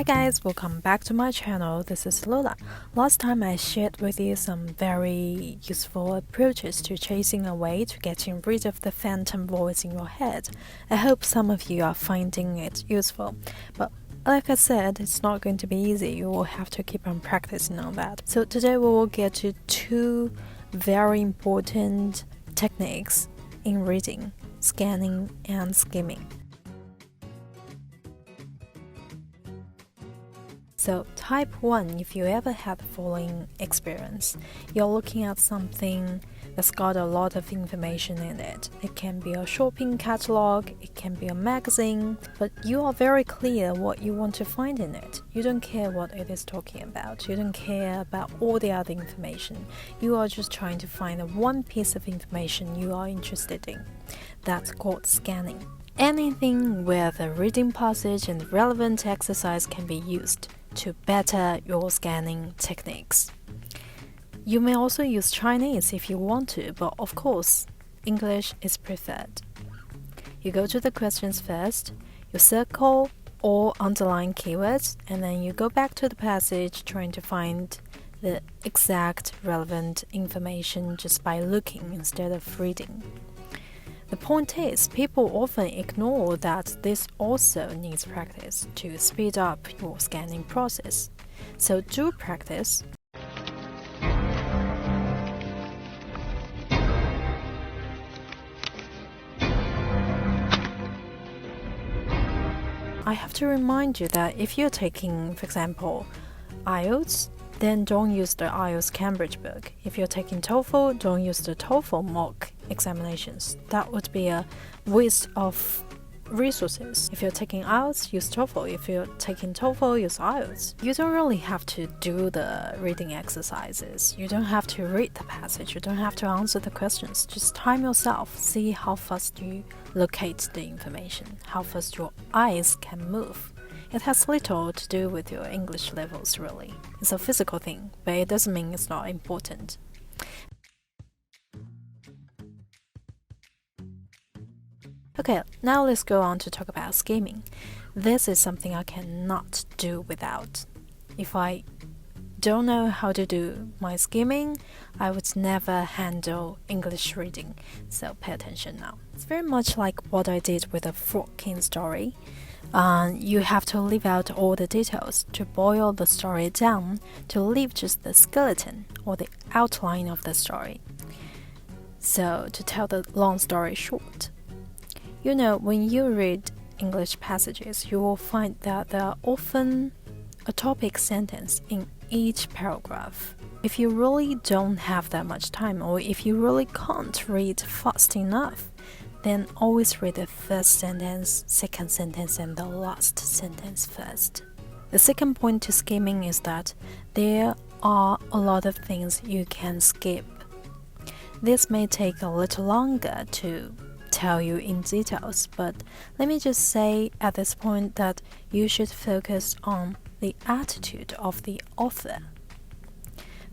Hi guys, welcome back to my channel. This is Lola. Last time I shared with you some very useful approaches to chasing away, to getting rid of the phantom voice in your head. I hope some of you are finding it useful. But like I said, it's not going to be easy. You will have to keep on practicing on that. So today we will get to two very important techniques in reading, scanning and skimming. So type 1, if you ever had the following experience, you're looking at something that's got a lot of information in it. It can be a shopping catalog, it can be a magazine, but you are very clear what you want to find in it. You don't care what it is talking about. You don't care about all the other information. You are just trying to find the one piece of information you are interested in. That's called scanning. Anything where the reading passage and relevant exercise can be used to better your scanning techniques. You may also use Chinese if you want to, but of course, English is preferred. You go to the questions first, you circle or underline keywords, and then you go back to the passage trying to find the exact relevant information just by looking instead of reading. The point is, people often ignore that this also needs practice to speed up your scanning process. So do practice. I have to remind you that if you're taking, for example, IELTS, then don't use the IELTS Cambridge book. If you're taking TOEFL, don't use the TOEFL mock examinations. That would be a waste of resources. If you're taking IELTS, use TOEFL. If you're taking TOEFL, use IELTS. You don't really have to do the reading exercises. You don't have to read the passage. You don't have to answer the questions. Just time yourself. See how fast you locate the information, how fast your eyes can move. It has little to do with your English levels, really. It's a physical thing, but it doesn't mean it's not important. Okay, now let's go on to talk about skimming. This is something I cannot do without. If I don't know how to do my skimming, I would never handle English reading, so pay attention now. It's very much like what I did with the Frog King story. You have to leave out all the details to boil the story down, to leave just the skeleton or the outline of the story. So, to tell the long story short, you know, when you read English passages, you will find that there are often a topic sentence in each paragraph. If you really don't have that much time, or if you really can't read fast enough, then always read the first sentence, second sentence, and the last sentence first. The second point to skimming is that there are a lot of things you can skip. This may take a little longer to tell you in details, but let me just say at this point that you should focus on the attitude of the author.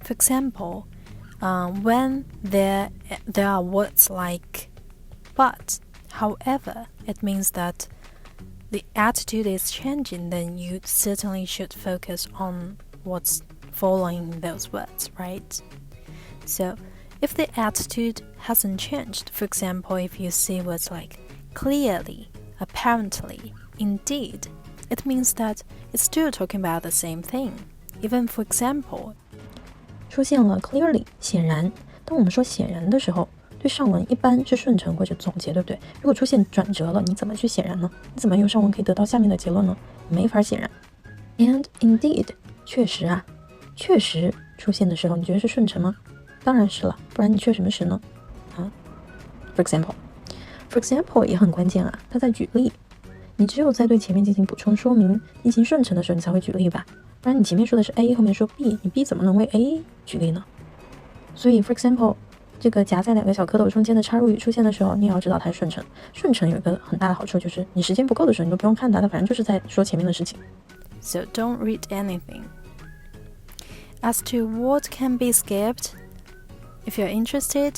For example, when there are words like but, however, it means that the attitude is changing, then you certainly should focus on what's following those words, right? So, if the attitude hasn't changed, for example, if you see words like clearly, apparently, indeed, it means that it's still talking about the same thing. Even for example, 出现了 clearly 显然，当我们说显然的时候，对上文一般是顺承或者总结，对不对？如果出现转折了，你怎么去显然呢？你怎么用上文可以得到下面的结论呢？没法显然。And indeed 确实啊，确实出现的时候，你觉得是顺承吗？当然是了，不然你确什么实呢？For example 也很关键啊，它在举例。你只有在对前面进行补充说明、进行顺承的时候，你才会举例吧？不然你前面说的是 A， 后面说 B， 你 B 怎么能为 A 举例呢？所以 for example 这个夹在两个小蝌蚪中间的插入语出现的时候，你也要知道它是顺承。顺承有一个很大的好处，就是你时间不够的时候，你都不用看它，它反正就是在说前面的事情。So don't read anything. As to what can be skipped, if you're interested,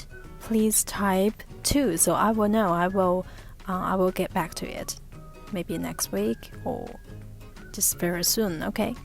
please type 2, so I will know. I will get back to it, maybe next week or practice very soon, okay?